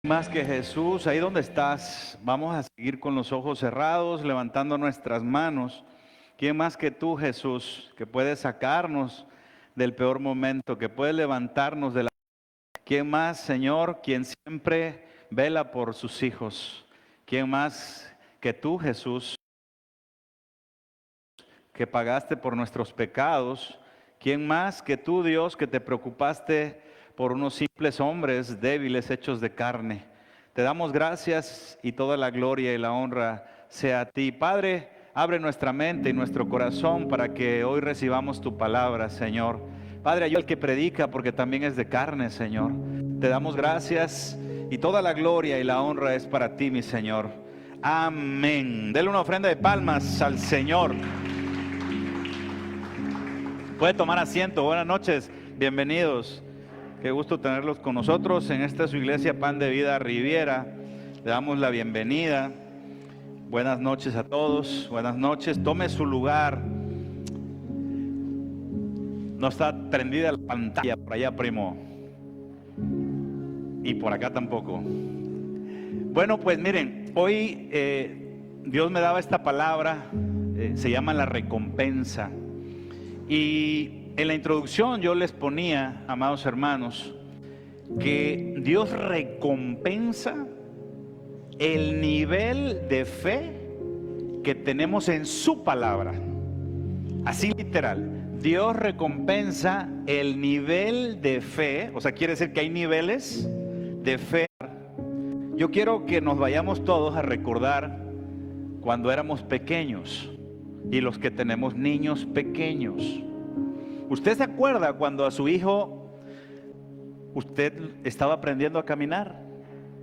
Más que Jesús, ahí donde estás, vamos a seguir con los ojos cerrados, levantando nuestras manos. ¿Quién más que tú, Jesús, que puede sacarnos del peor momento, que puede levantarnos de la... ¿Quién más, Señor, quien siempre vela por sus hijos? ¿Quién más que tú, Jesús, que pagaste por nuestros pecados? ¿Quién más que tú, Dios, que te preocupaste por unos simples hombres débiles hechos de carne? Te damos gracias y toda la gloria y la honra sea a ti. Padre, abre nuestra mente y nuestro corazón para que hoy recibamos tu palabra, Señor. Padre, ayuda al que predica porque también es de carne, Señor. Te damos gracias y toda la gloria y la honra es para ti, mi Señor. Amén. Dele una ofrenda de palmas al Señor. Puede tomar asiento. Buenas noches, bienvenidos. Qué gusto tenerlos con nosotros en esta su iglesia Pan de Vida Riviera. Le damos la bienvenida. Buenas noches a todos. Buenas noches. Tome su lugar. No está prendida la pantalla por allá, primo. Y por acá tampoco. Bueno, pues miren, hoy Dios me daba esta palabra. Se llama la recompensa. Y en la introducción yo les ponía, amados hermanos, que Dios recompensa el nivel de fe que tenemos en su palabra. Así literal, Dios recompensa el nivel de fe, o sea, quiere decir que hay niveles de fe. Yo quiero que nos vayamos todos a recordar cuando éramos pequeños. Y los que tenemos niños pequeños. ¿Usted se acuerda cuando a su hijo usted estaba aprendiendo a caminar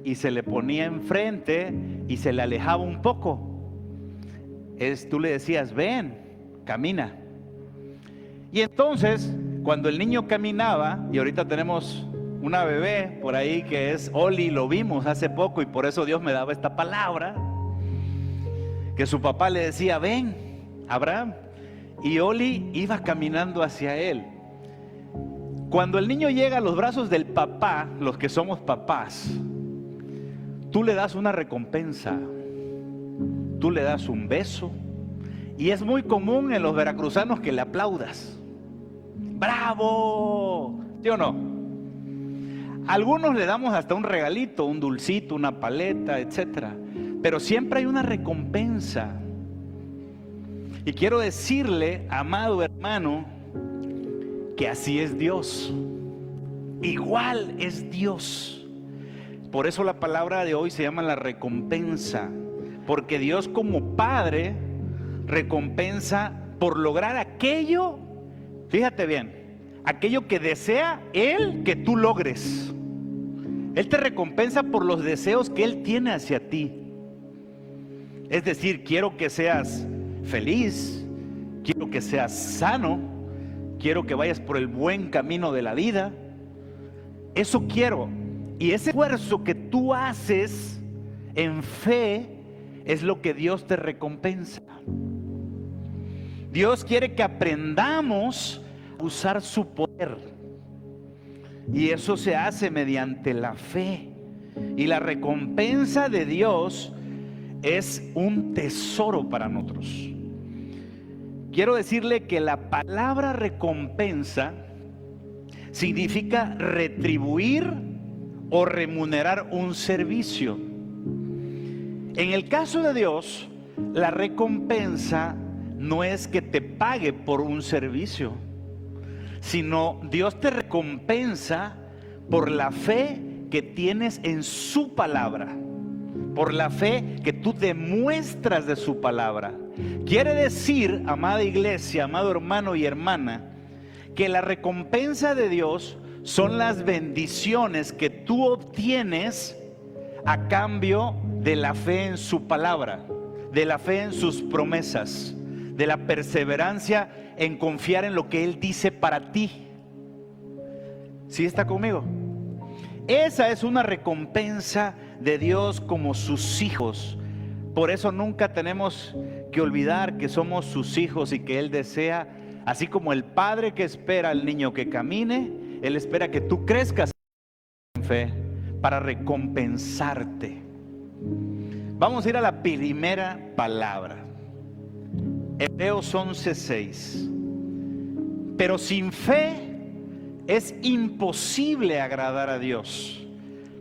y se le ponía enfrente y se le alejaba un poco? Tú le decías, ven, camina. Y entonces, cuando el niño caminaba, y ahorita tenemos una bebé por ahí que es Oli, lo vimos hace poco y por eso Dios me daba esta palabra, que su papá le decía, ven, Abraham, y Oli iba caminando hacia él. Cuando el niño llega a los brazos del papá, los que somos papás, tú le das una recompensa, tú le das un beso, y es muy común en los veracruzanos que le aplaudas. ¡Bravo! ¿Sí o no? Algunos le damos hasta un regalito, un dulcito, una paleta, etcétera, pero siempre hay una recompensa. Y quiero decirle, amado hermano, que así es Dios. Igual es Dios. Por eso la palabra de hoy se llama la recompensa. Porque Dios como Padre recompensa por lograr aquello, fíjate bien, aquello que desea Él que tú logres. Él te recompensa por los deseos que Él tiene hacia ti. Es decir, quiero que seas feliz, quiero que seas sano, quiero que vayas por el buen camino de la vida. Eso quiero. Y ese esfuerzo que tú haces en fe es lo que Dios te recompensa. Dios quiere que aprendamos a usar su poder. Y eso se hace mediante la fe. Y la recompensa de Dios es un tesoro para nosotros. Quiero decirle que la palabra recompensa significa retribuir o remunerar un servicio. En el caso de Dios, la recompensa no es que te pague por un servicio, sino Dios te recompensa por la fe que tienes en su palabra, por la fe que tú demuestras de su palabra. Quiere decir, amada iglesia, amado hermano y hermana, que la recompensa de Dios son las bendiciones que tú obtienes a cambio de la fe en su palabra, de la fe en sus promesas, de la perseverancia en confiar en lo que Él dice para ti. ¿Sí está conmigo? Esa es una recompensa de Dios como sus hijos. Por eso nunca tenemos que olvidar que somos sus hijos y que Él desea, así como el padre que espera al niño que camine, Él espera que tú crezcas en fe para recompensarte. Vamos a ir a la primera palabra. Hebreos 11:6. Pero sin fe es imposible agradar a Dios,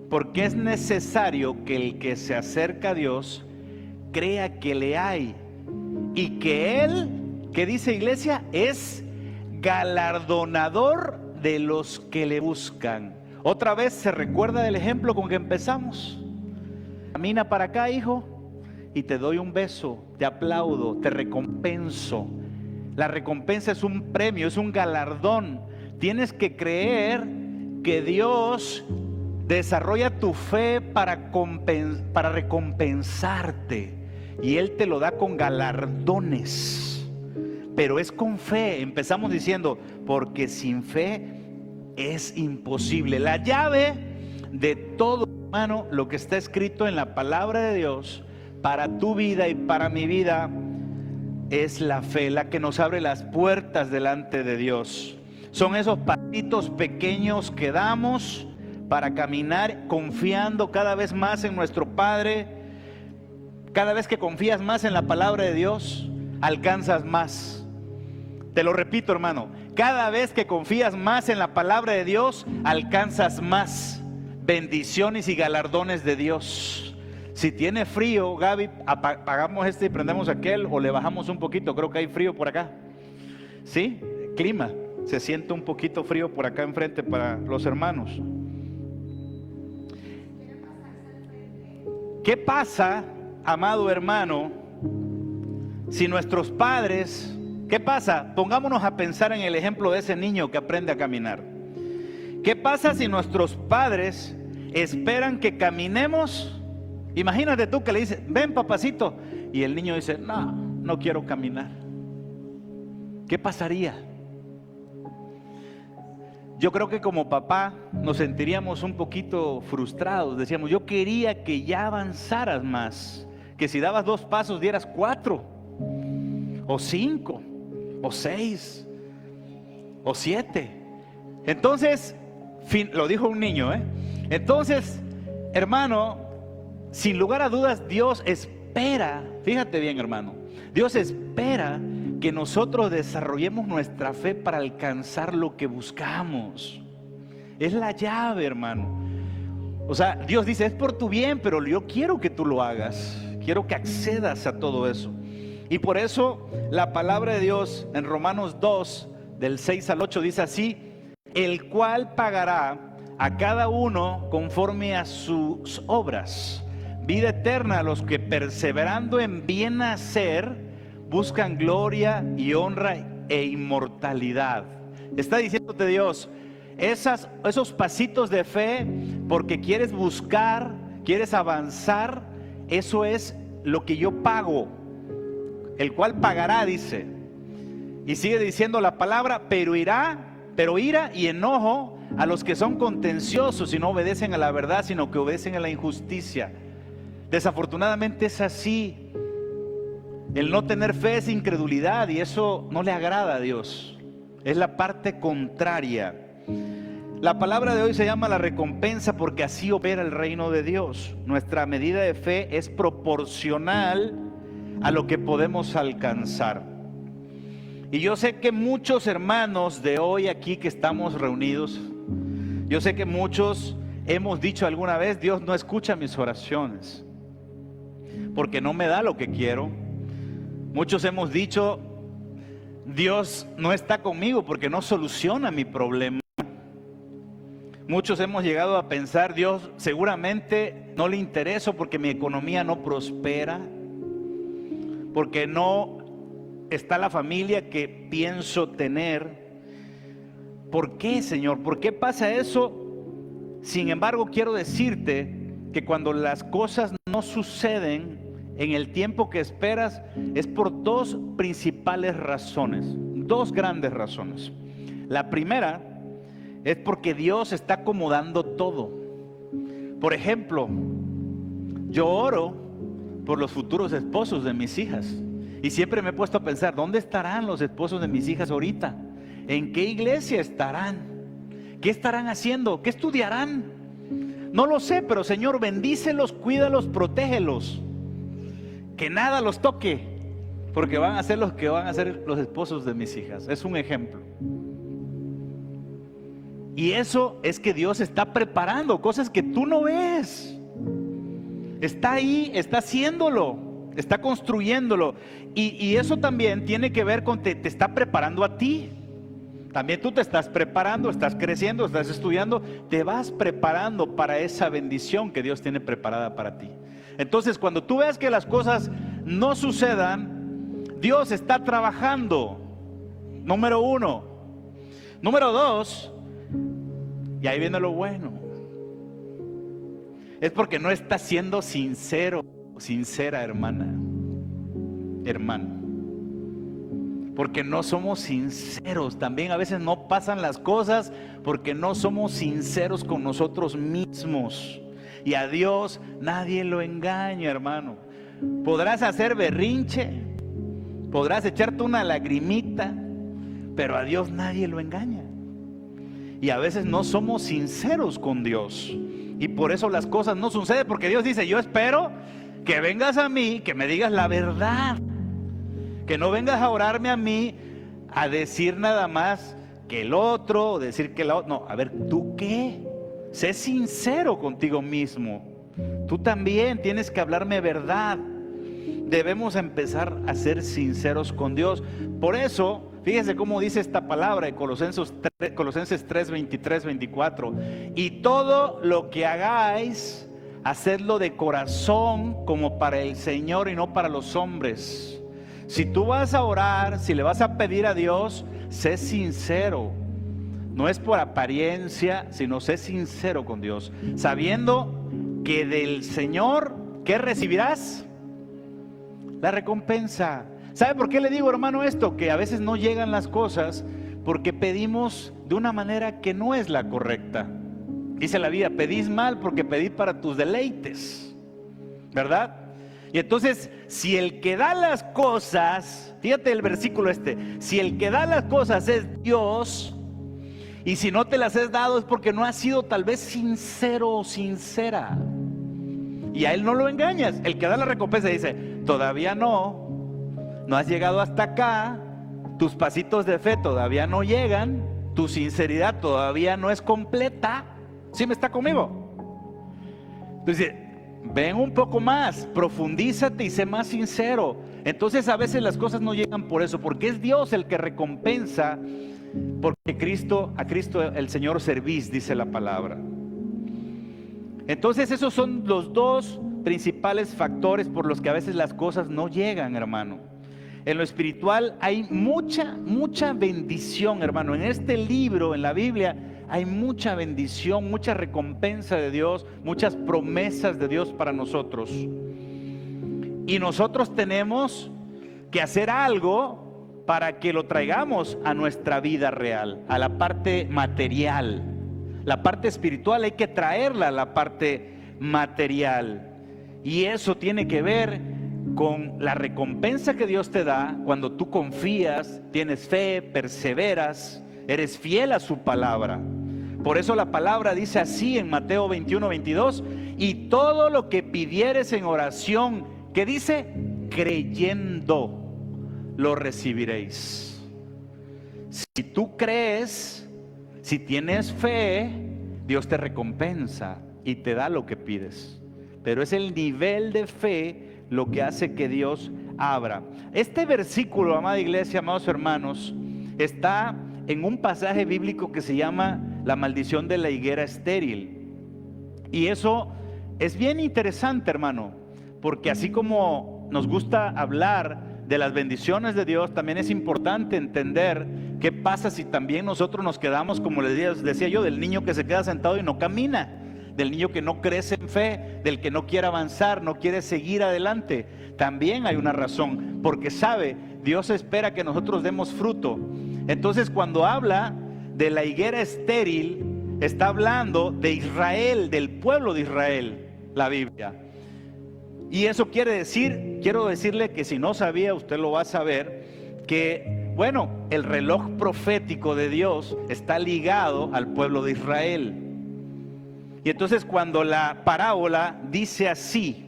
porque es necesario que el que se acerca a Dios crea que le hay y que Él, ¿qué dice iglesia? Es galardonador de los que le buscan. Otra vez se recuerda del ejemplo con que empezamos. Camina para acá, hijo, y te doy un beso, te aplaudo, te recompenso. La recompensa es un premio, es un galardón. Tienes que creer que Dios desarrolla tu fe para recompensarte, y Él te lo da con galardones, pero es con fe. Empezamos diciendo, porque sin fe es imposible. La llave de todo, hermano, lo que está escrito en la palabra de Dios para tu vida y para mi vida, es la fe, la que nos abre las puertas delante de Dios. Son esos pasitos pequeños que damos para caminar confiando cada vez más en nuestro Padre. Cada vez que confías más en la palabra de Dios, alcanzas más. Te lo repito, hermano, cada vez que confías más en la palabra de Dios, alcanzas más bendiciones y galardones de Dios. Si tiene frío, Gaby, apagamos este y prendemos aquel, o le bajamos un poquito. Creo que hay frío por acá. ¿Sí? Clima. Se siente un poquito frío por acá enfrente para los hermanos. ¿Qué pasa, amado hermano, si nuestros padres, qué pasa? Pongámonos a pensar en el ejemplo de ese niño que aprende a caminar. ¿Qué pasa si nuestros padres esperan que caminemos? Imagínate tú que le dices, ven papacito, y el niño dice, no, no quiero caminar. ¿Qué pasaría? Yo creo que como papá nos sentiríamos un poquito frustrados. Decíamos, yo quería que ya avanzaras más, que si dabas 2 pasos dieras 4, o 5, o 6, o 7. Entonces, lo dijo un niño, Entonces, hermano, sin lugar a dudas, Dios espera, fíjate bien, hermano, Dios espera que nosotros desarrollemos nuestra fe para alcanzar lo que buscamos. Es la llave, hermano. O sea, Dios dice, es por tu bien, pero yo quiero que tú lo hagas. Quiero que accedas a todo eso. Y por eso la palabra de Dios en Romanos 2, del 6 al 8, dice así: el cual pagará a cada uno conforme a sus obras, vida eterna a los que perseverando en bien hacer buscan gloria y honra e inmortalidad. Está diciéndote Dios, esos pasitos de fe, porque quieres buscar, quieres avanzar, eso es lo que yo pago, el cual pagará, dice. Y sigue diciendo la palabra, pero ira y enojo a los que son contenciosos y no obedecen a la verdad, sino que obedecen a la injusticia. Desafortunadamente es así. El no tener fe es incredulidad, y eso no le agrada a Dios. Es la parte contraria. La palabra de hoy se llama la recompensa, porque así opera el reino de Dios. Nuestra medida de fe es proporcional a lo que podemos alcanzar. Y yo sé que muchos hermanos de hoy aquí que estamos reunidos, yo sé que muchos hemos dicho alguna vez, Dios no escucha mis oraciones, porque no me da lo que quiero. Muchos hemos dicho, Dios no está conmigo porque no soluciona mi problema. Muchos hemos llegado a pensar, Dios seguramente no le intereso porque mi economía no prospera, porque no está la familia que pienso tener. ¿Por qué, Señor? ¿Por qué pasa eso? Sin embargo, quiero decirte que cuando las cosas no suceden en el tiempo que esperas, es por 2 principales razones, 2 grandes razones. La primera es porque Dios está acomodando todo. Por ejemplo, yo oro por los futuros esposos de mis hijas, y siempre me he puesto a pensar, ¿dónde estarán los esposos de mis hijas ahorita? ¿En qué iglesia estarán? ¿Qué estarán haciendo? ¿Qué estudiarán? No lo sé, pero Señor, bendícelos, cuídalos, protégelos. Que nada los toque, porque van a ser los que van a ser los esposos de mis hijas. Es un ejemplo. Y eso es que Dios está preparando cosas que tú no ves. Está ahí, está haciéndolo, está construyéndolo. Y eso también tiene que ver con te está preparando a ti. También tú te estás preparando, estás creciendo, estás estudiando, te vas preparando para esa bendición que Dios tiene preparada para ti. Entonces, cuando tú veas que las cosas no sucedan, Dios está trabajando. Número 1. Número 2, y ahí viene lo bueno, es porque no estás siendo sincero, sincera, hermano. Porque no somos sinceros. También a veces no pasan las cosas porque no somos sinceros con nosotros mismos. Y a Dios nadie lo engaña, hermano. Podrás hacer berrinche, podrás echarte una lagrimita, pero a Dios nadie lo engaña. Y a veces no somos sinceros con Dios. Y por eso las cosas no suceden, porque Dios dice: yo espero que vengas a mí, que me digas la verdad. Que no vengas a orarme a mí a decir nada más que el otro, o decir que el otro. No, a ver, ¿tú qué? Sé sincero contigo mismo. Tú también tienes que hablarme verdad. Debemos empezar a ser sinceros con Dios. Por eso, fíjese cómo dice esta palabra de Colosenses 3, 23, 24. Y todo lo que hagáis, hacedlo de corazón como para el Señor y no para los hombres. Si tú vas a orar, si le vas a pedir a Dios, sé sincero. No es por apariencia, sino sé sincero con Dios, sabiendo que del Señor, ¿qué recibirás? La recompensa. ¿Sabe por qué le digo, hermano, esto? Que a veces no llegan las cosas porque pedimos de una manera que no es la correcta. Dice la Biblia: pedís mal porque pedís para tus deleites, ¿verdad? Y entonces, si el que da las cosas, fíjate el versículo si el que da las cosas es Dios, y si no te las has dado es porque no has sido tal vez sincero o sincera, y a Él no lo engañas. El que da la recompensa dice: todavía no has llegado hasta acá, tus pasitos de fe todavía no llegan, tu sinceridad todavía no es completa. ¿Sí me está conmigo? Entonces, ven un poco más, profundízate y sé más sincero. Entonces a veces las cosas no llegan por eso, porque es Dios el que recompensa, porque a Cristo el Señor servís, dice la palabra. Entonces esos son los dos principales factores por los que a veces las cosas no llegan, hermano. En lo espiritual hay mucha bendición, hermano. En este libro, en la Biblia, hay mucha bendición, mucha recompensa de Dios, muchas promesas de Dios para nosotros. Y nosotros tenemos que hacer algo para que lo traigamos a nuestra vida real, a la parte material. La parte espiritual hay que traerla a la parte material. Y eso tiene que ver con la recompensa que Dios te da cuando tú confías, tienes fe, perseveras, eres fiel a su palabra. Por eso la palabra dice así en Mateo 21, 22: y todo lo que pidieres en oración, ¿qué dice? Creyendo, lo recibiréis. Si tú crees, si tienes fe, Dios te recompensa y te da lo que pides. Pero es el nivel de fe lo que hace que Dios abra. Este versículo, amada iglesia, amados hermanos, está en un pasaje bíblico que se llama la maldición de la higuera estéril. Y eso es bien interesante, hermano, porque así como nos gusta hablar de las bendiciones de Dios, también es importante entender qué pasa si también nosotros nos quedamos, como les decía yo, del niño que se queda sentado y no camina, del niño que no crece en fe, del que no quiere avanzar, no quiere seguir adelante. También hay una razón, porque sabe, Dios espera que nosotros demos fruto. Entonces, cuando habla de la higuera estéril, está hablando de Israel, del pueblo de Israel, la Biblia. Y eso quiere decir, quiero decirle que si no sabía, usted lo va a saber, que bueno, el reloj profético de Dios está ligado al pueblo de Israel. Y entonces cuando la parábola dice así,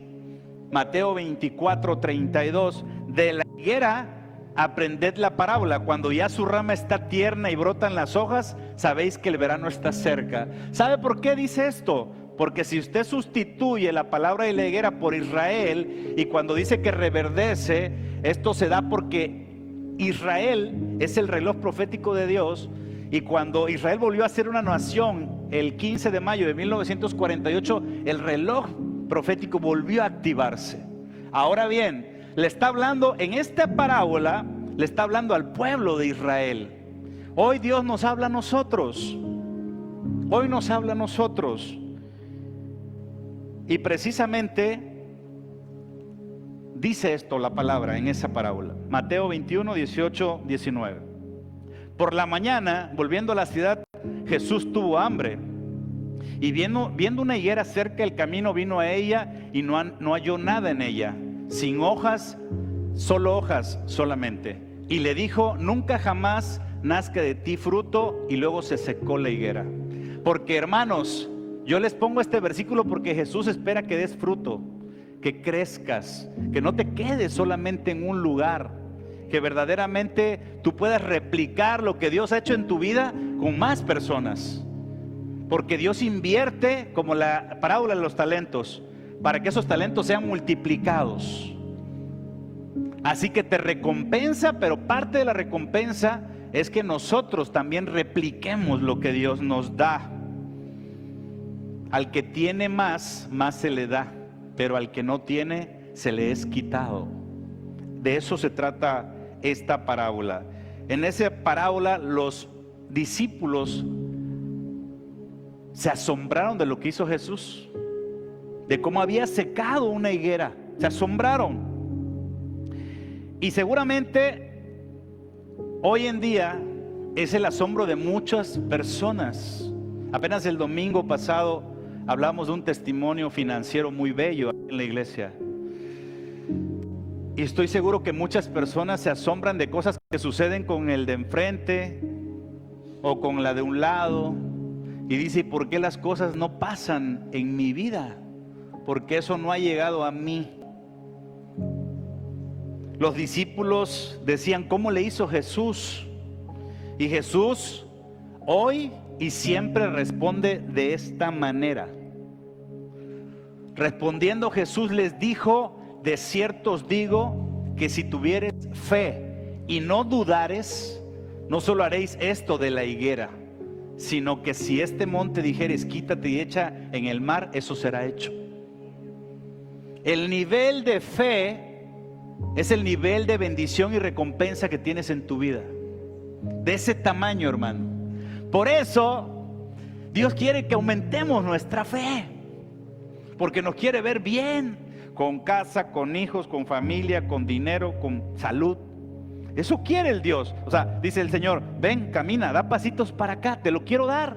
Mateo 24:32, de la higuera aprended la parábola, cuando ya su rama está tierna y brotan las hojas, sabéis que el verano está cerca. ¿Sabe por qué dice esto? Porque si usted sustituye la palabra de la higuera por Israel, y cuando dice que reverdece, esto se da porque Israel es el reloj profético de Dios. Y cuando Israel volvió a ser una nación el 15 de mayo de 1948, el reloj profético volvió a activarse. Ahora bien, le está hablando en esta parábola, le está hablando al pueblo de Israel. Hoy Dios nos habla a nosotros. Hoy nos habla a nosotros. Y precisamente dice esto la palabra en esa parábola. Mateo 21, 18, 19. Por la mañana, volviendo a la ciudad, Jesús tuvo hambre. Y viendo una higuera cerca del camino, vino a ella y no halló nada en ella, sin hojas, solo hojas solamente. Y le dijo: nunca jamás nazca de ti fruto. Y luego se secó la higuera. Porque, hermanos, yo les pongo este versículo porque Jesús espera que des fruto, que crezcas, que no te quedes solamente en un lugar, que verdaderamente tú puedas replicar lo que Dios ha hecho en tu vida con más personas. Porque Dios invierte, como la parábola de los talentos, para que esos talentos sean multiplicados. Así que te recompensa, pero parte de la recompensa es que nosotros también repliquemos lo que Dios nos da. Al que tiene más, más se le da, pero al que no tiene, se le es quitado. De eso se trata esta parábola. En esa parábola los discípulos se asombraron de lo que hizo Jesús, de cómo había secado una higuera. Se asombraron. Y seguramente hoy en día es el asombro de muchas personas. Apenas el domingo pasado hablamos de un testimonio financiero muy bello en la iglesia. Y estoy seguro que muchas personas se asombran de cosas que suceden con el de enfrente o con la de un lado. Y dice: ¿por qué las cosas no pasan en mi vida? ¿Por qué eso no ha llegado a mí? Los discípulos decían: ¿cómo le hizo Jesús? Y Jesús hoy y siempre responde de esta manera. Respondiendo, Jesús les dijo: de cierto os digo que si tuviereis fe y no dudares, no solo haréis esto de la higuera, sino que si este monte dijeres: quítate y echa en el mar, eso será hecho. El nivel de fe es el nivel de bendición y recompensa que tienes en tu vida. De ese tamaño, hermano. Por eso Dios quiere que aumentemos nuestra fe, porque nos quiere ver bien, con casa, con hijos, con familia, con dinero, con salud. Eso quiere el Dios. O sea, dice el Señor: ven, camina, da pasitos para acá, te lo quiero dar.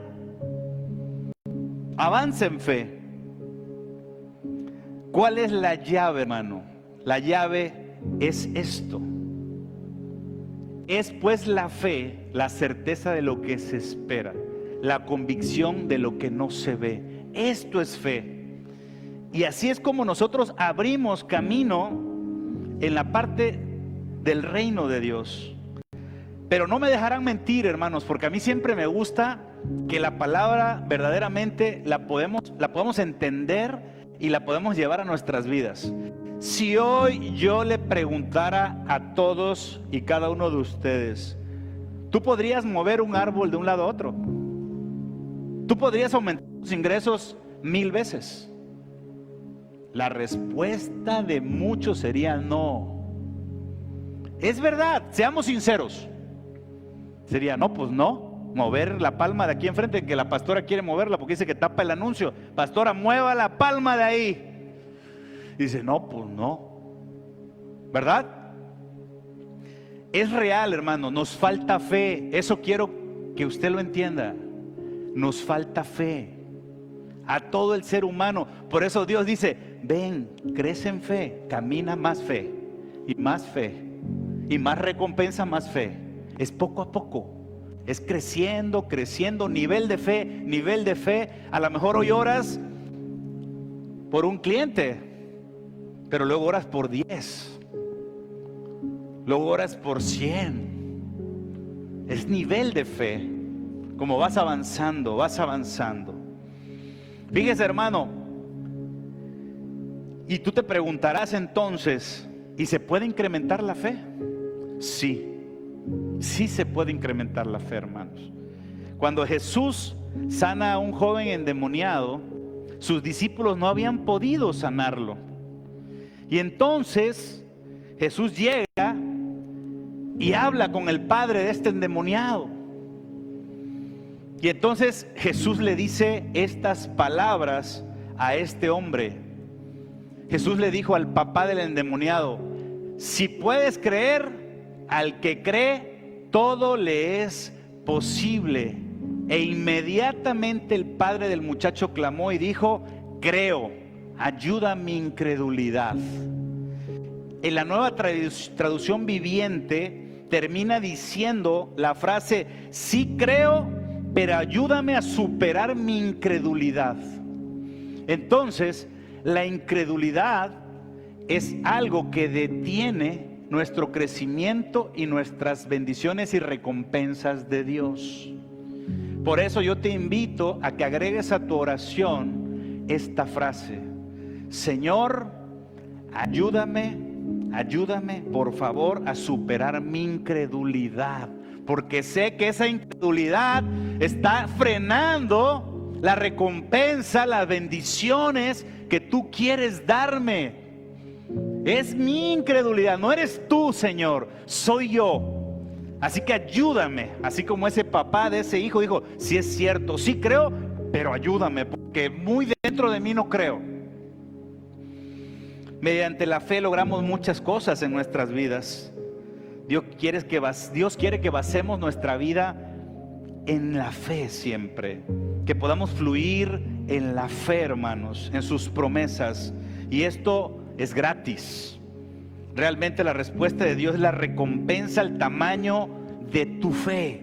Avanza en fe. ¿Cuál es la llave, hermano? La llave es esto. Es pues la fe, la certeza de lo que se espera, la convicción de lo que no se ve. Esto es fe. Y así es como nosotros abrimos camino en la parte del reino de Dios. Pero no me dejarán mentir, hermanos, porque a mí siempre me gusta que la palabra verdaderamente la podemos entender y la podemos llevar a nuestras vidas. Si hoy yo le preguntara a todos y cada uno de ustedes: ¿tú podrías mover un árbol de un lado a otro? ¿Tú podrías aumentar tus ingresos 1000 veces? La respuesta de muchos sería no. Es verdad, seamos sinceros. Sería: no, pues no. Mover la palma de aquí enfrente, que la pastora quiere moverla porque dice que tapa el anuncio. Pastora, mueva la palma de ahí. Dice: no, pues no. ¿Verdad? Es real, hermano, nos falta fe. Eso quiero que usted lo entienda. Nos falta fe a todo el ser humano. Por eso Dios dice: ven, crece en fe, camina más fe y más fe y más recompensa, más fe. Es poco a poco. es creciendo, creciendo, nivel de fe, nivel de fe. A lo mejor hoy oras por un cliente, pero luego oras por 10, luego oras por 100. Es nivel de fe, como vas avanzando, vas avanzando. Fíjese, hermano, y tú te preguntarás entonces, ¿y se puede incrementar la fe? Sí. Sí se puede incrementar la fe, hermanos. Cuando Jesús sana a un joven endemoniado, sus discípulos no habían podido sanarlo. Y entonces Jesús llega y habla con el padre de este endemoniado. Y entonces Jesús le dice estas palabras a este hombre. Jesús le dijo al papá del endemoniado: si puedes creer, al que cree, todo le es posible. E inmediatamente el padre del muchacho clamó y dijo: creo, ayuda a mi incredulidad. En la Nueva Traducción Viviente termina diciendo la frase: sí creo, pero ayúdame a superar mi incredulidad. Entonces, la incredulidad es algo que detiene nuestro crecimiento y nuestras bendiciones y recompensas de Dios. Por eso yo te invito a que agregues a tu oración esta frase: Señor, ayúdame, por favor, a superar mi incredulidad, porque sé que esa incredulidad está frenando la recompensa, las bendiciones que tú quieres darme. Es mi incredulidad, no eres tú, Señor, soy yo. Así que ayúdame, así como ese papá de ese hijo dijo: sí es cierto, sí creo, pero ayúdame, porque muy dentro de mí no creo. Mediante la fe logramos muchas cosas en nuestras vidas. Dios quiere que basemos nuestra vida en la fe siempre, que podamos fluir en la fe, hermanos, en sus promesas. Y esto es gratis. Realmente la respuesta de Dios es la recompensa al tamaño de tu fe.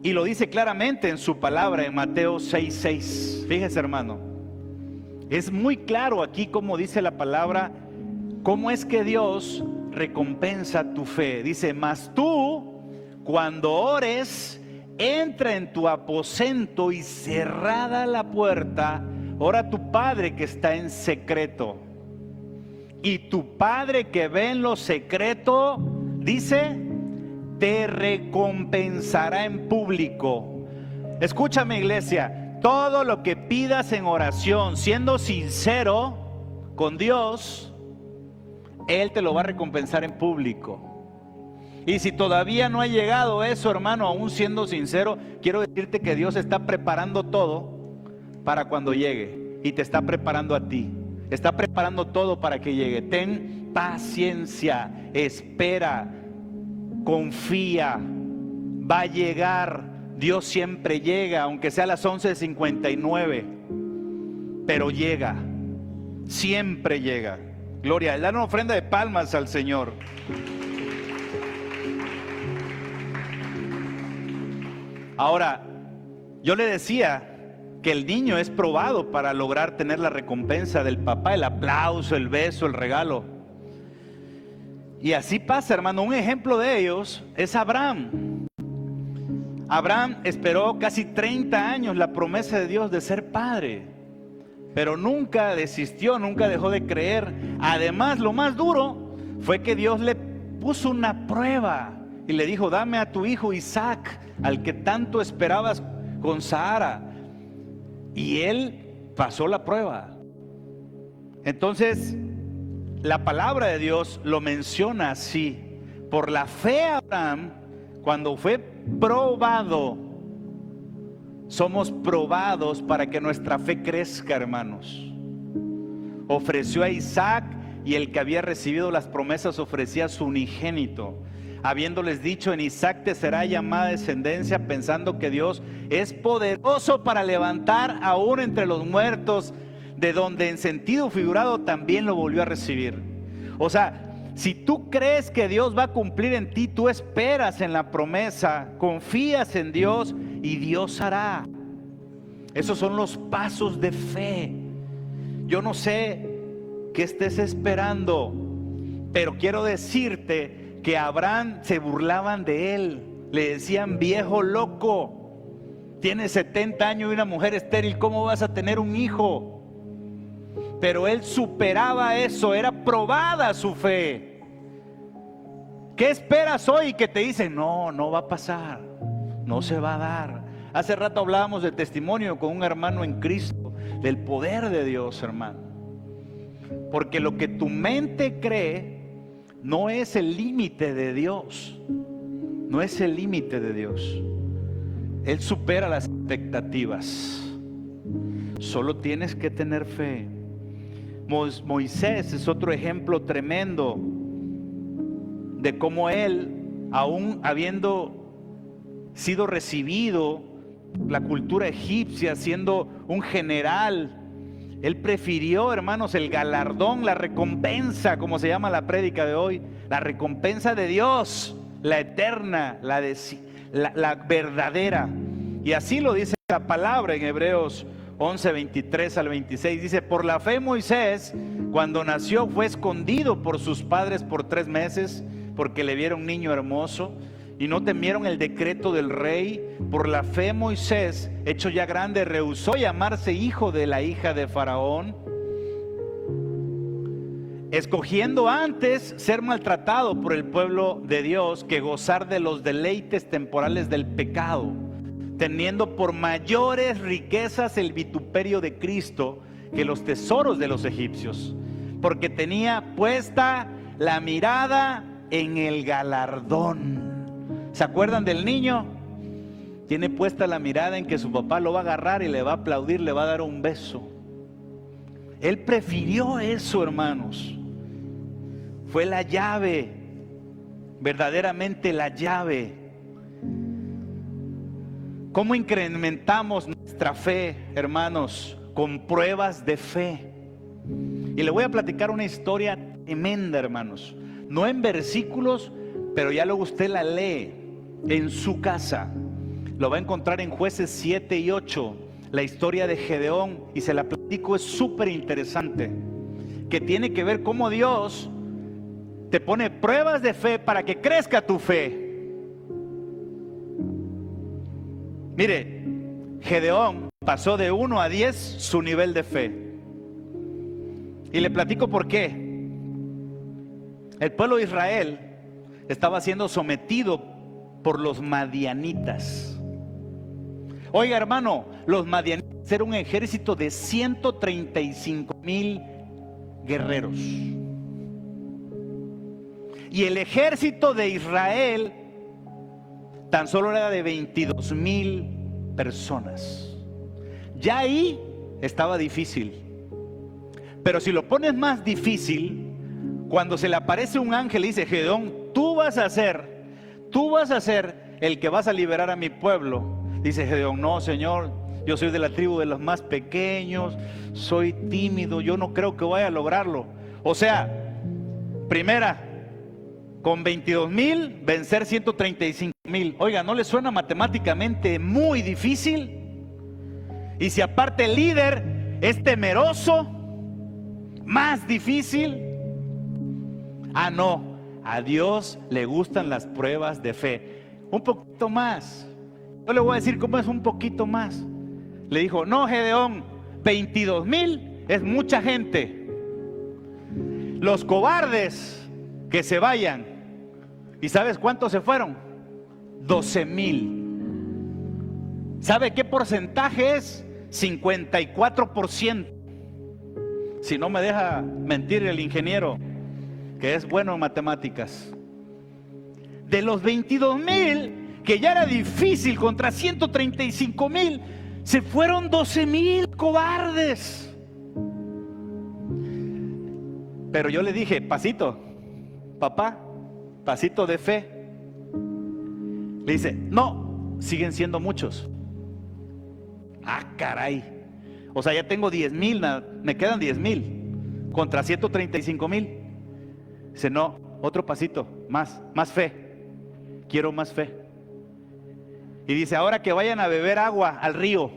Y lo dice claramente en su palabra en Mateo 6:6. Fíjese, hermano, es muy claro aquí como dice la palabra, cómo es que Dios recompensa tu fe. Dice: mas tú, cuando ores, entra en tu aposento y cerrada la puerta, ora a tu Padre que está en secreto. Y tu Padre que ve en lo secreto, dice, te recompensará en público. Escúchame, iglesia, todo lo que pidas en oración, siendo sincero con Dios, Él te lo va a recompensar en público. Y si todavía no ha llegado eso, hermano, aún siendo sincero, quiero decirte que Dios está preparando todo para cuando llegue. Y te está preparando a ti. Está preparando todo para que llegue. Ten paciencia, espera, confía, va a llegar. Dios siempre llega, aunque sea a las 11:59, pero llega, siempre llega. Gloria, le dan una ofrenda de palmas al Señor. Ahora, yo le decía que el niño es probado para lograr tener la recompensa del papá, el aplauso, el beso, el regalo. Y así pasa, hermano. Un ejemplo de ellos es Abraham. Abraham esperó casi 30 años la promesa de Dios de ser padre, pero nunca desistió, nunca dejó de creer. Además, lo más duro fue que Dios le puso una prueba y le dijo: dame a tu hijo Isaac, al que tanto esperabas con Sara. Y él pasó la prueba. Entonces, la palabra de Dios lo menciona así: por la fe Abraham, cuando fue probado, somos probados para que nuestra fe crezca, hermanos. Ofreció a Isaac, y el que había recibido las promesas ofrecía a su unigénito, habiéndoles dicho: en Isaac te será llamada descendencia, pensando que Dios es poderoso para levantar aún entre los muertos, de donde en sentido figurado también lo volvió a recibir. O sea, si tú crees que Dios va a cumplir en ti, tú esperas en la promesa, confías en Dios y Dios hará. Esos son los pasos de fe. Yo no sé qué estés esperando, pero quiero decirte que Abraham se burlaban de él. Le decían: viejo loco, tienes 70 años y una mujer estéril, ¿cómo vas a tener un hijo? Pero él superaba eso, era probada su fe. ¿Qué esperas hoy que te dicen: no, no va a pasar, no se va a dar? Hace rato hablábamos del testimonio con un hermano en Cristo, del poder de Dios, hermano. Porque lo que tu mente cree no es el límite de Dios. No es el límite de Dios. Él supera las expectativas. Solo tienes que tener fe. Moisés es otro ejemplo tremendo de cómo él, aún habiendo sido recibido la cultura egipcia, siendo un general, él prefirió, hermanos, el galardón, la recompensa, como se llama la prédica de hoy, la recompensa de Dios, la eterna, la verdadera. Y así lo dice la palabra en Hebreos 11, 23 al 26. Dice: por la fe Moisés, cuando nació, fue escondido por sus padres por 3 meses, porque le vieron niño hermoso y no temieron el decreto del rey. Por la fe Moisés, hecho ya grande, rehusó llamarse hijo de la hija de Faraón, escogiendo antes ser maltratado por el pueblo de Dios que gozar de los deleites temporales del pecado, teniendo por mayores riquezas el vituperio de Cristo que los tesoros de los egipcios, porque tenía puesta la mirada en el galardón. ¿Se acuerdan del niño? Tiene puesta la mirada en que su papá lo va a agarrar y le va a aplaudir, le va a dar un beso. Él prefirió eso, hermanos. Fue la llave, verdaderamente la llave. ¿Cómo incrementamos nuestra fe, hermanos? Con pruebas de fe. Y le voy a platicar una historia tremenda, hermanos. No en versículos, pero ya luego usted la lee en su casa. Lo va a encontrar en Jueces 7 y 8, la historia de Gedeón, y se la platico, es súper interesante, que tiene que ver cómo Dios te pone pruebas de fe para que crezca tu fe. Mire, Gedeón pasó de 1 a 10 su nivel de fe. Y le platico por qué. El pueblo de Israel estaba siendo sometido por los madianitas. Oiga, hermano, los madianitas eran un ejército de 135,000 guerreros. Y el ejército de Israel tan solo era de 22,000 personas. Ya ahí estaba difícil. Pero si lo pones más difícil, cuando se le aparece un ángel y dice: Gedeón, tú vas a ser el que vas a liberar a mi pueblo. Dice Gedeón: no, Señor, yo soy de la tribu de los más pequeños, soy tímido, yo no creo que vaya a lograrlo. O sea, primera, con 22,000 vencer 135,000. Oiga, ¿no le suena matemáticamente muy difícil? Y si aparte el líder es temeroso, más difícil. Ah, no, a Dios le gustan las pruebas de fe. Un poquito más. Yo le voy a decir cómo es un poquito más. Le dijo: no, Gedeón, 22,000 es mucha gente. Los cobardes que se vayan. ¿Y sabes cuántos se fueron? 12,000. ¿Sabe qué porcentaje es? 54%. Si no me deja mentir el ingeniero, que es bueno en matemáticas. De los 22,000, que ya era difícil contra 135,000, se fueron 12,000 cobardes. Pero yo le dije: pasito, papá, pasito de fe. Le dice: no, siguen siendo muchos. Ah, caray. O sea, ya tengo 10,000, me quedan 10,000 contra 135,000. Dice: no, otro pasito, más fe. Quiero más fe. Y dice, ahora que vayan a beber agua al río,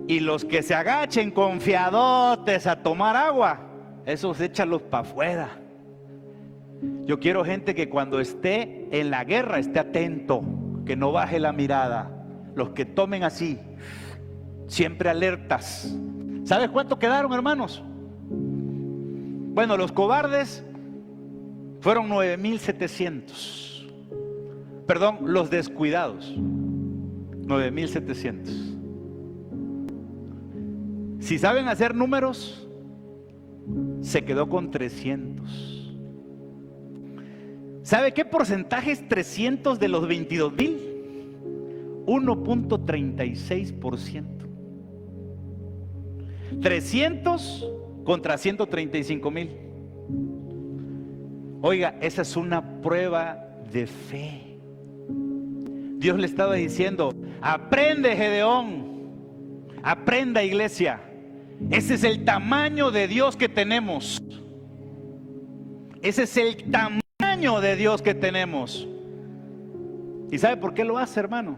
y los que se agachen confiadotes a tomar agua, esos échalos para afuera. Yo quiero gente que cuando esté en la guerra esté atento, que no baje la mirada. Los que tomen así, siempre alertas. ¿Sabes cuánto quedaron, hermanos? Bueno, los cobardes fueron 9,700. Perdón, los descuidados, 9,700. Si saben hacer números, se quedó con 300. ¿Sabe qué porcentaje es 300 de los 22,000? 1.36%. 300 contra 135,000. Oiga, esa es una prueba de fe. Dios le estaba diciendo, aprende, Gedeón, aprenda, iglesia. Ese es el tamaño de Dios que tenemos. Ese es el tamaño de Dios que tenemos. ¿Y sabe por qué lo hace, hermano?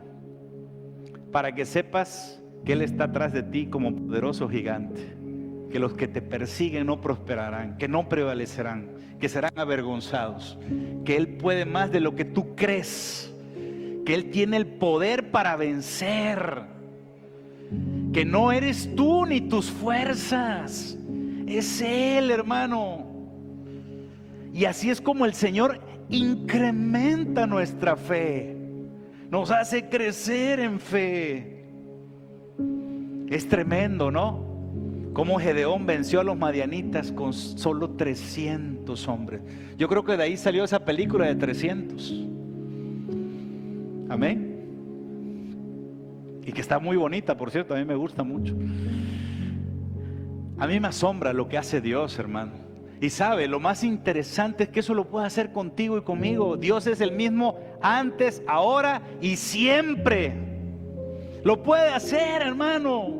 Para que sepas que Él está atrás de ti como poderoso gigante. Que los que te persiguen no prosperarán, que no prevalecerán, que serán avergonzados. Que Él puede más de lo que tú crees. Que Él tiene el poder para vencer. Que no eres tú ni tus fuerzas, es Él, hermano. Y así es como el Señor incrementa nuestra fe, nos hace crecer en fe. Es tremendo, ¿no? Cómo Gedeón venció a los madianitas con solo 300 hombres. Yo creo que de ahí salió esa película de 300. Amén. Y que está muy bonita, por cierto, a mí me gusta mucho. A mí me asombra lo que hace Dios, hermano. Y sabe, lo más interesante es que eso lo puede hacer contigo y conmigo. Dios es el mismo antes, ahora y siempre. Lo puede hacer, hermano.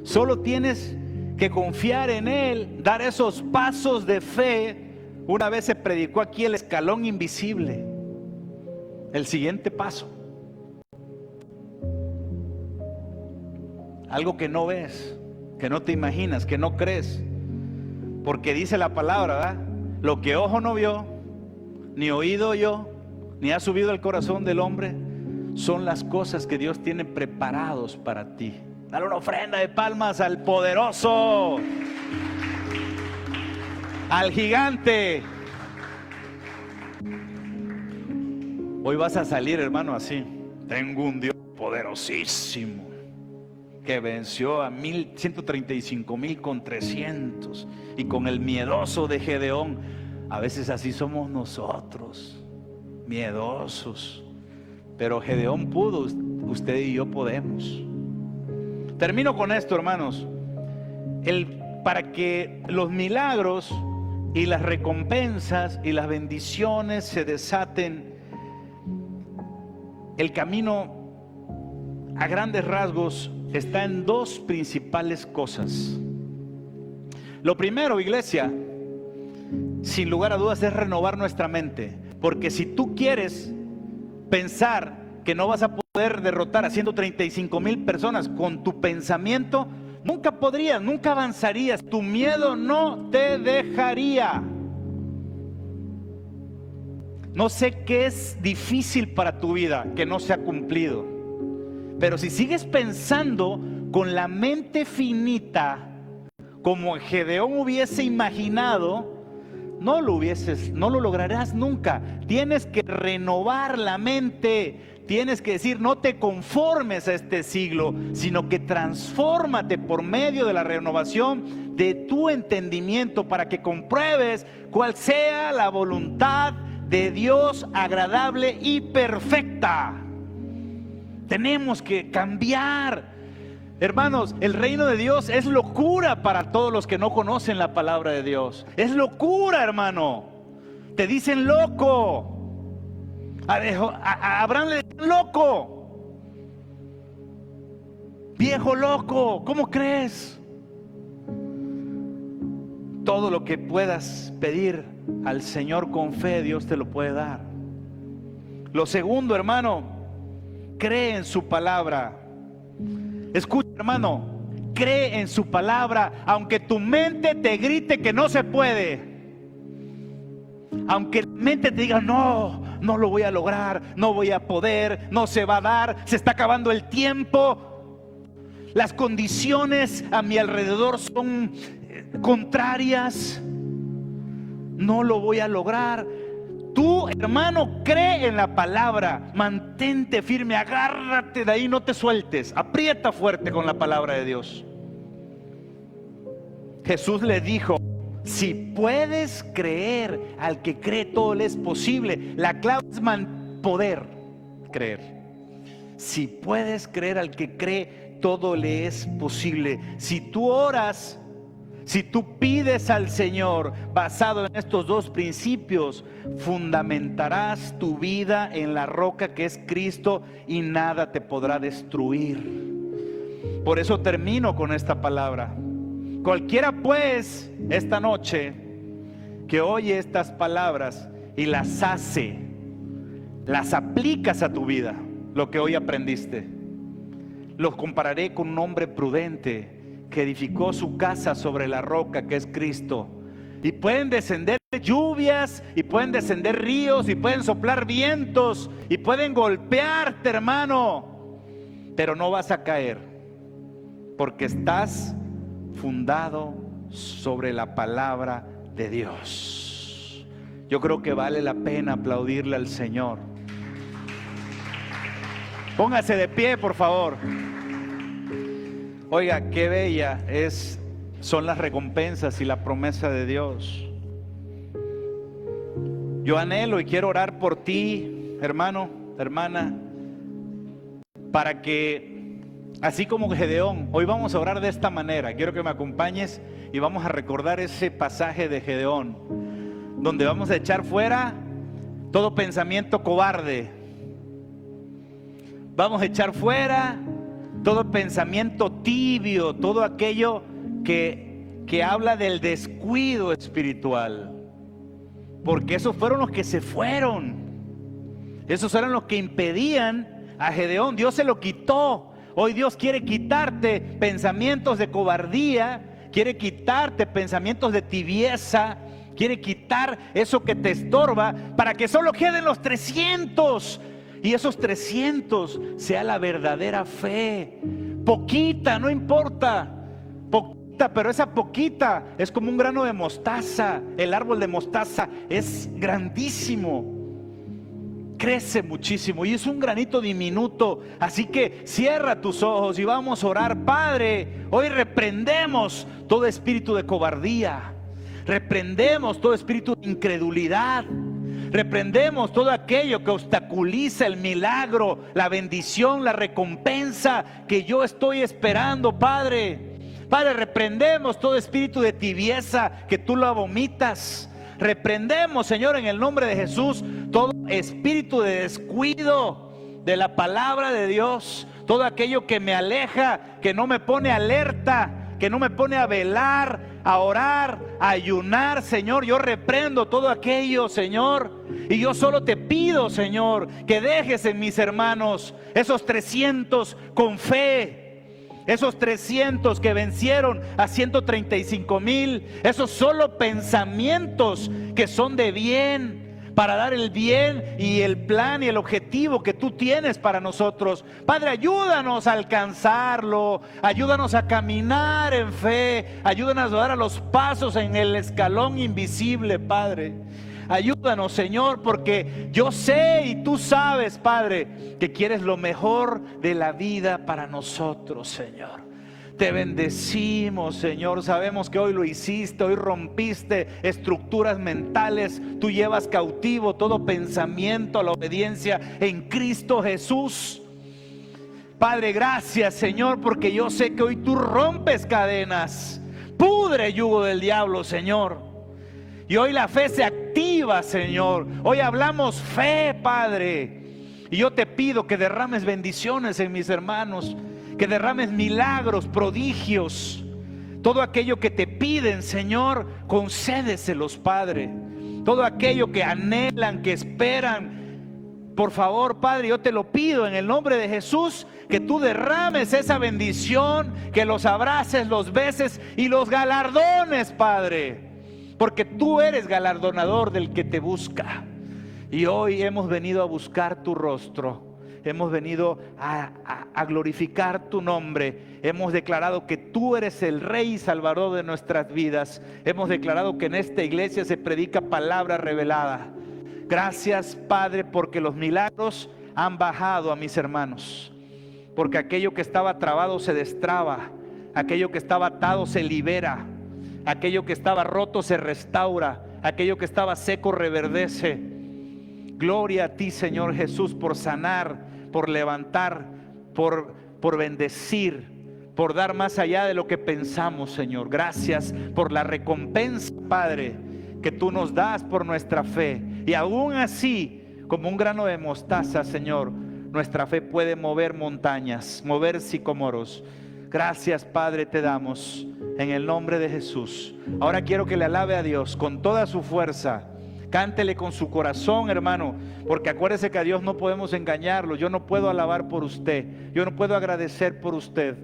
Solo tienes que confiar en Él, dar esos pasos de fe. Una vez se predicó aquí el escalón invisible. El siguiente paso. Algo que no ves, que no te imaginas, que no crees. Porque dice la palabra, ¿verdad? Lo que ojo no vio, ni oído oyó, ni ha subido al corazón del hombre, son las cosas que Dios tiene preparados para ti. Dale una ofrenda de palmas al poderoso, al gigante. Hoy vas a salir, hermano, así. Tengo un Dios poderosísimo que venció a 135,000 con 300, y con el miedoso de Gedeón. A veces así somos nosotros, miedosos, pero Gedeón pudo, usted y yo podemos. Termino con esto, hermanos. Para que los milagros y las recompensas y las bendiciones se desaten, el camino a grandes rasgos está en dos principales cosas. Lo primero, iglesia, sin lugar a dudas, es renovar nuestra mente. Porque si tú quieres pensar que no vas a poder derrotar a 135,000 personas con tu pensamiento, nunca podrías, nunca avanzarías. Tu miedo no te dejaría. No sé qué es difícil para tu vida que no se ha cumplido. Pero si sigues pensando con la mente finita, como Gedeón hubiese imaginado, no lo lograrás nunca. Tienes que renovar la mente. Tienes que decir, no te conformes a este siglo, sino que transfórmate por medio de la renovación de tu entendimiento, para que compruebes cuál sea la voluntad de Dios agradable y perfecta. Tenemos que cambiar. Hermanos, el reino de Dios es locura para todos los que no conocen la palabra de Dios. Es locura, hermano. Te dicen loco. A Abraham le dicen loco. Viejo loco, ¿cómo crees? Todo lo que puedas pedir al Señor con fe, Dios te lo puede dar. Lo segundo, hermano, cree en su palabra. Escucha, hermano, cree en su palabra, aunque tu mente te grite que no se puede, aunque la mente te diga no lo voy a lograr, no voy a poder, no se va a dar, se está acabando el tiempo, las condiciones a mi alrededor son contrarias, no lo voy a lograr. Tú, hermano, cree en la palabra, mantente firme, agárrate de ahí, no te sueltes, aprieta fuerte con la palabra de Dios. Jesús le dijo: si puedes creer, al que cree todo le es posible. La clave es poder creer. Si puedes creer, al que cree todo le es posible. Si tú oras, si tú pides al Señor basado en estos dos principios, fundamentarás tu vida en la roca que es Cristo y nada te podrá destruir. Por eso termino con esta palabra. Cualquiera pues esta noche que oye estas palabras y las hace, las aplicas a tu vida, lo que hoy aprendiste, lo compararé con un hombre prudente que edificó su casa sobre la roca que es Cristo. Y pueden descender lluvias, y pueden descender ríos, y pueden soplar vientos, y pueden golpearte, hermano, pero no vas a caer, porque estás fundado sobre la palabra de Dios. Yo creo que vale la pena aplaudirle al Señor. Póngase de pie, por favor. Oiga, qué bella son las recompensas y la promesa de Dios. Yo anhelo y quiero orar por ti, hermano, hermana, para que, así como Gedeón, hoy vamos a orar de esta manera. Quiero que me acompañes y vamos a recordar ese pasaje de Gedeón, donde vamos a echar fuera todo pensamiento cobarde. Vamos a echar fuera todo pensamiento tibio, todo aquello que habla del descuido espiritual. Porque esos fueron los que se fueron. Esos eran los que impedían a Gedeón. Dios se lo quitó. Hoy Dios quiere quitarte pensamientos de cobardía, quiere quitarte pensamientos de tibieza, quiere quitar eso que te estorba para que solo queden los 300. Y esos 300 sea la verdadera fe. Poquita, no importa. Poquita, pero esa poquita es como un grano de mostaza. El árbol de mostaza es grandísimo. Crece muchísimo y es un granito diminuto. Así que cierra tus ojos y vamos a orar. Padre, hoy reprendemos todo espíritu de cobardía. Reprendemos todo espíritu de incredulidad. Reprendemos todo aquello que obstaculiza el milagro, la bendición, la recompensa que yo estoy esperando, Padre. Padre, reprendemos todo espíritu de tibieza que tú lo vomitas. Reprendemos, Señor, en el nombre de Jesús, todo espíritu de descuido de la palabra de Dios. Todo aquello que me aleja, que no me pone alerta, que no me pone a velar, a orar, a ayunar, Señor. Yo reprendo todo aquello, Señor. Y yo solo te pido, Señor, que dejes en mis hermanos esos 300 con fe. Esos 300 que vencieron a 135,000. Esos solo pensamientos que son de bien, para dar el bien y el plan y el objetivo que tú tienes para nosotros. Padre, ayúdanos a alcanzarlo, ayúdanos a caminar en fe, ayúdanos a dar los pasos en el escalón invisible, Padre. Ayúdanos, Señor, porque yo sé y tú sabes, Padre, que quieres lo mejor de la vida para nosotros, Señor. Te bendecimos, Señor. Sabemos que hoy lo hiciste, hoy rompiste estructuras mentales. Tú llevas cautivo todo pensamiento a la obediencia en Cristo Jesús. Padre, gracias, Señor, porque yo sé que hoy tú rompes cadenas, pudre yugo del diablo, Señor. Y hoy la fe se activa, Señor. Hoy hablamos fe, Padre. Y yo te pido que derrames bendiciones en mis hermanos, que derrames milagros, prodigios. Todo aquello que te piden, Señor, concédeselos, Padre. Todo aquello que anhelan, que esperan, por favor, Padre, yo te lo pido en el nombre de Jesús, que tú derrames esa bendición, que los abraces, los beses y los galardones, Padre, porque tú eres galardonador del que te busca. Y hoy hemos venido a buscar tu rostro. Hemos venido a glorificar tu nombre. Hemos declarado que tú eres el Rey y Salvador de nuestras vidas. Hemos declarado que en esta iglesia se predica palabra revelada. Gracias, Padre, porque los milagros han bajado a mis hermanos. Porque aquello que estaba trabado se destraba. Aquello que estaba atado se libera. Aquello que estaba roto se restaura. Aquello que estaba seco reverdece. Gloria a ti, Señor Jesús, por sanar, por levantar, por bendecir, por dar más allá de lo que pensamos, Señor. Gracias por la recompensa, Padre, que tú nos das por nuestra fe. Y aún así, como un grano de mostaza, Señor, nuestra fe puede mover montañas, mover sicómoros. Gracias, Padre, te damos en el nombre de Jesús. Ahora quiero que le alabe a Dios con toda su fuerza. Cántele con su corazón, hermano, porque acuérdese que a Dios no podemos engañarlo. Yo no puedo alabar por usted, yo no puedo agradecer por usted.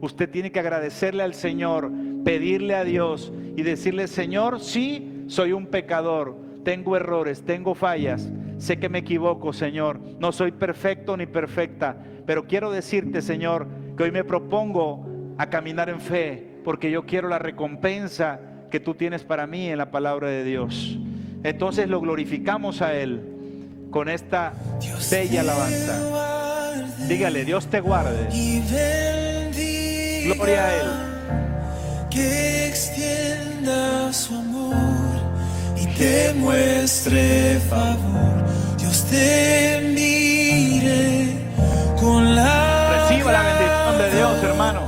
Usted tiene que agradecerle al Señor, pedirle a Dios y decirle: Señor, sí, soy un pecador, tengo errores, tengo fallas, sé que me equivoco, Señor, no soy perfecto ni perfecta, pero quiero decirte, Señor, que hoy me propongo a caminar en fe, porque yo quiero la recompensa que tú tienes para mí en la palabra de Dios. Entonces lo glorificamos a Él con esta bella alabanza. Dígale: Dios te guarde. Gloria a Él. Que extienda su amor y te muestre favor. Dios te mire con la Reciba la bendición de Dios, hermano.